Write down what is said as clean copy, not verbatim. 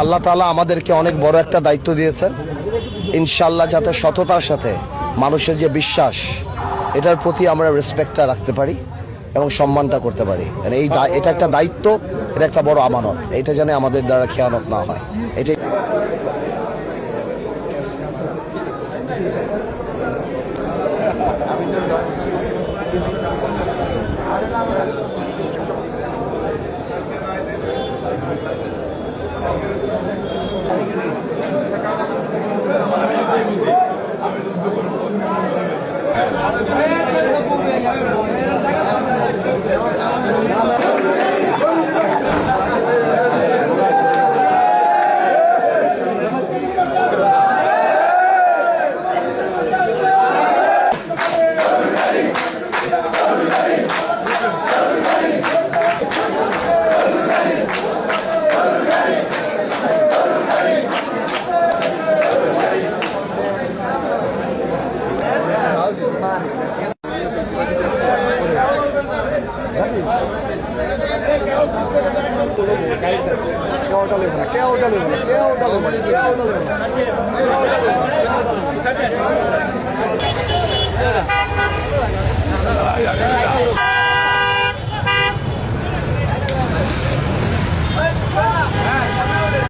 আল্লাহ তাআলা আমাদেরকে অনেক বড় একটা দায়িত্ব দিয়েছেন। ইনশাআল্লাহ যাতে সততার সাথে মানুষের যে বিশ্বাস, এটার প্রতি আমরা রেসপেক্টটা রাখতে পারি এবং সম্মানটা করতে পারি। এটা একটা দায়িত্ব, এটা একটা বড় আমানত। এটা যেন আমাদের দ্বারা খেয়ানত না হয়, এটাই। কেউ